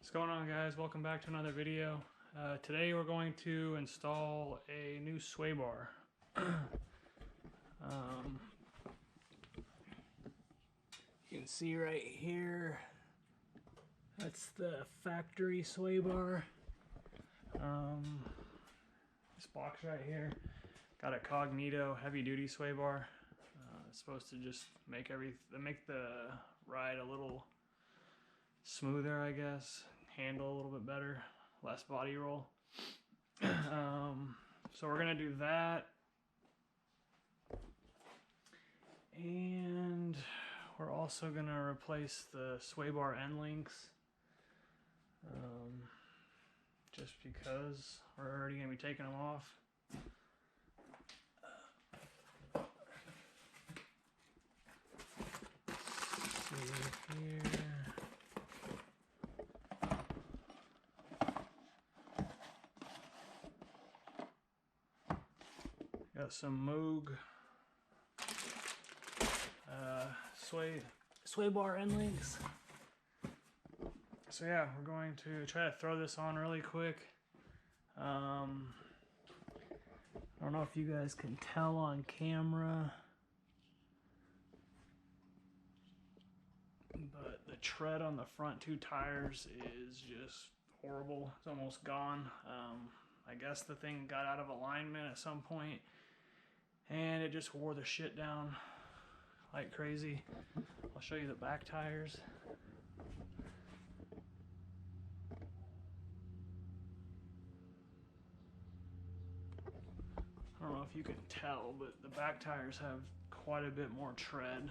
What's going on, guys? Welcome back to another video. Today we're going to install a new sway bar. You can see right here, that's the factory sway bar. This box right here got a Cognito heavy duty sway bar. It's supposed to just make the ride a little smoother, I guess, handle a little bit better, less body roll. So we're gonna do that, and we're also gonna replace the sway bar end links, just because we're already gonna be taking them off. See here. Got some Moog sway bar end links. So yeah, we're going to try to throw this on really quick. I don't know if you guys can tell on camera, but the tread on the front two tires is just horrible. It's almost gone. I guess the thing got out of alignment at some point, and it just wore the shit down like crazy. I'll show you the back tires. I don't know if you can tell, but the back tires have quite a bit more tread.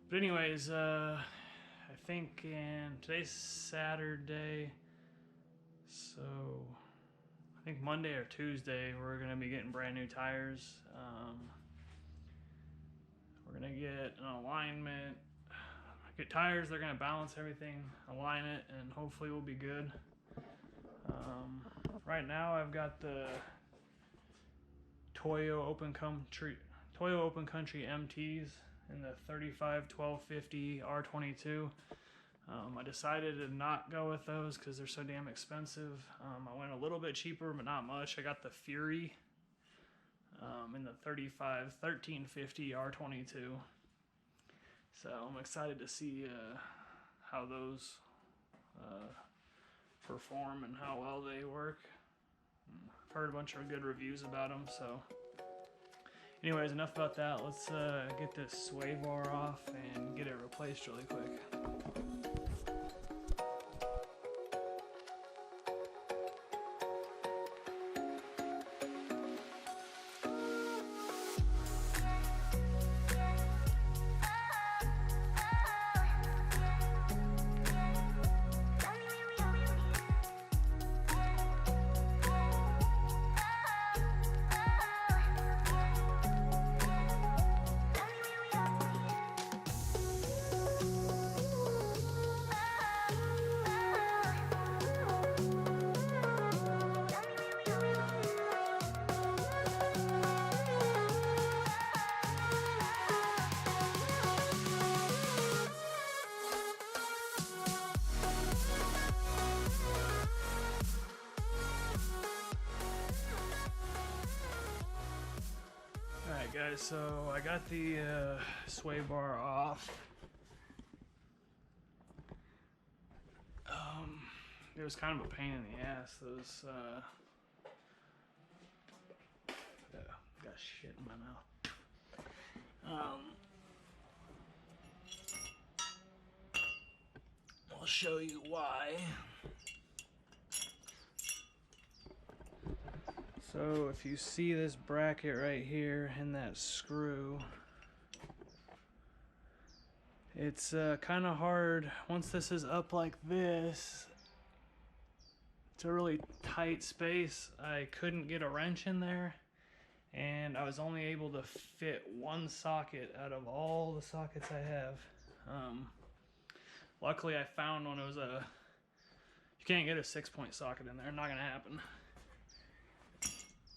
But anyways, I think today's Saturday, so I think Monday or Tuesday we're gonna be getting brand new tires. We're gonna get an alignment, get tires, they're gonna balance everything, align it, and hopefully we'll be good. Right now I've got the Toyo Open Country MTs in the 35 1250 R22. I decided to not go with those because they're so damn expensive. I went a little bit cheaper, but not much. I got the Fury in the 35 1350 R22. So I'm excited to see how those perform and how well they work. I've heard a bunch of good reviews about them, so anyways, enough about that. Let's get this sway bar off and get it replaced really quick. Alright guys, so I got the sway bar off. It was kind of a pain in the ass. Those got shit in my mouth. I'll show you why. So if you see this bracket right here and that screw, it's kind of hard once this is up like this. It's a really tight space. I couldn't get a wrench in there, and I was only able to fit one socket out of all the sockets I have. Luckily I found one. It was you can't get a 6-point socket in there, not gonna happen.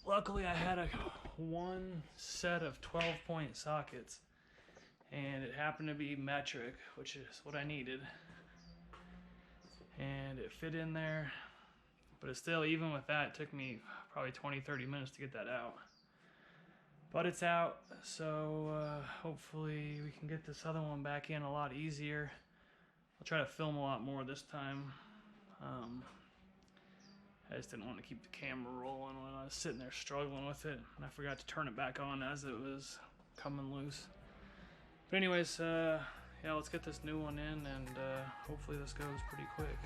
Luckily I had one set of 12-point sockets, and it happened to be metric, which is what I needed. and it fit in there. But it still, even with that, it took me probably 20-30 minutes to get that out. But it's out, so hopefully we can get this other one back in a lot easier. I'll try to film a lot more this time. I just didn't want to keep the camera rolling when I was sitting there struggling with it, and I forgot to turn it back on as it was coming loose. But anyways, yeah, let's get this new one in, and hopefully this goes pretty quick.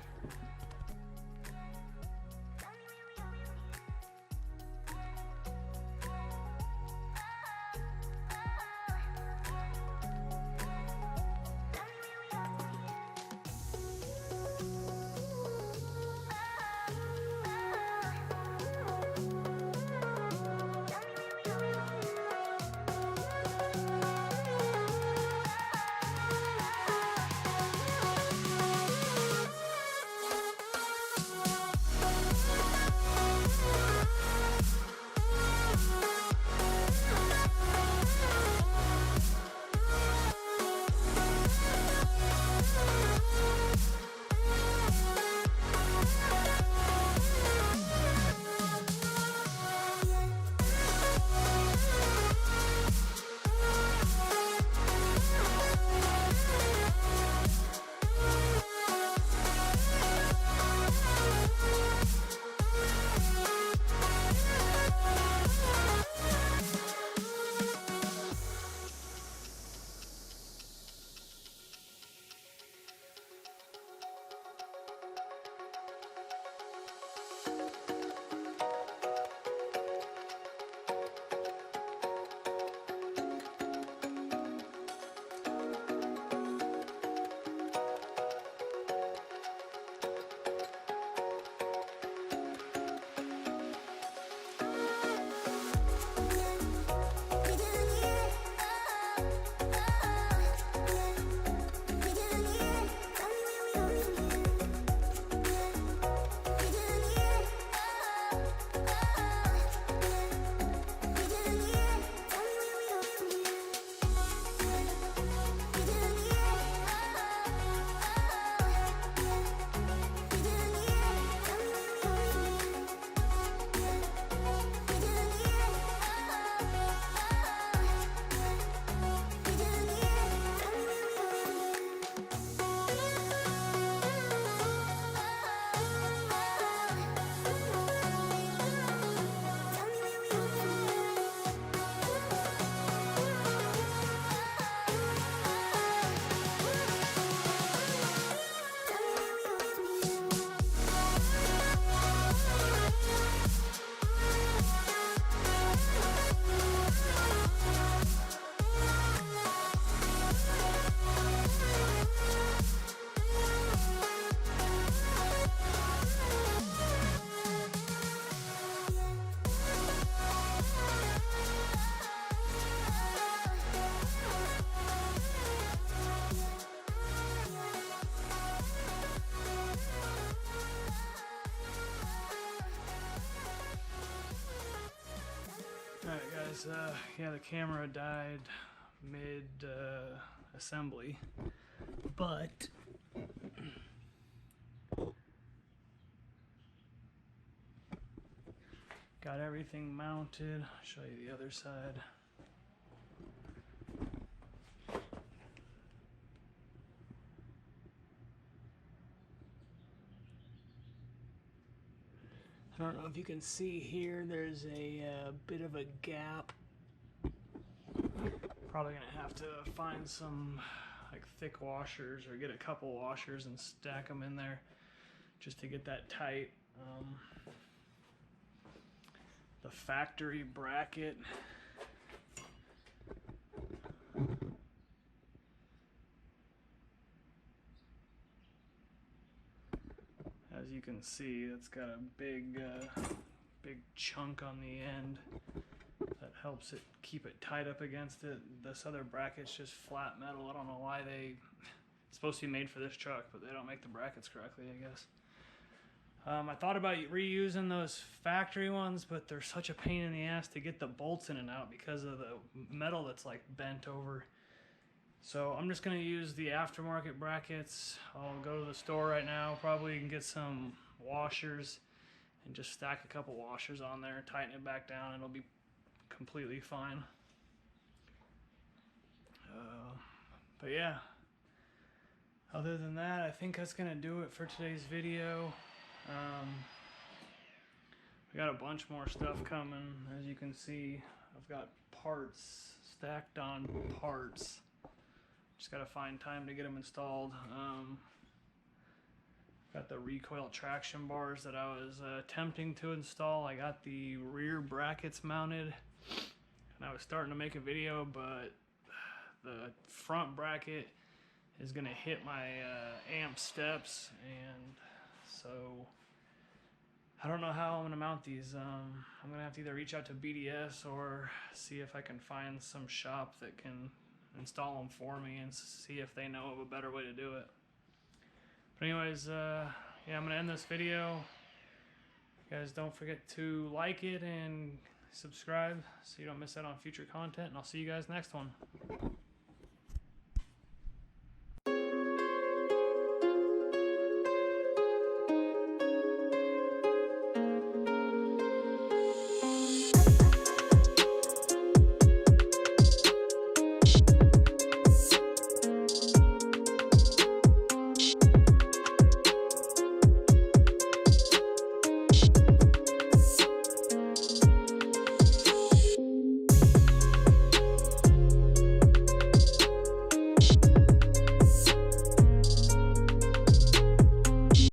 Yeah, the camera died mid assembly, but got everything mounted. I'll show you the other side. I don't know if you can see here, there's a bit of a gap. Probably gonna have to find some like thick washers or get a couple washers and stack them in there just to get that tight. The factory bracket, as you can see, it's got a big chunk on the end that helps it keep it tight up against it. This other bracket's just flat metal. I don't know why it's supposed to be made for this truck, but they don't make the brackets correctly, I guess. I thought about reusing those factory ones, but they're such a pain in the ass to get the bolts in and out because of the metal that's like bent over. So I'm just going to use the aftermarket brackets. I'll go to the store right now, probably can get some washers and just stack a couple washers on there, tighten it back down, and it'll be completely fine. But yeah, other than that, I think that's gonna do it for today's video. We got a bunch more stuff coming. As you can see, I've got parts stacked on parts. Just gotta find time to get them installed. Got the recoil traction bars that I was attempting to install. I got the rear brackets mounted, and I was starting to make a video, but the front bracket is gonna hit my amp steps, and so I don't know how I'm gonna mount these. I'm gonna have to either reach out to BDS or see if I can find some shop that can install them for me and see if they know of a better way to do it. But anyways, yeah, I'm gonna end this video. You guys don't forget to like it and subscribe so you don't miss out on future content, and I'll see you guys next one.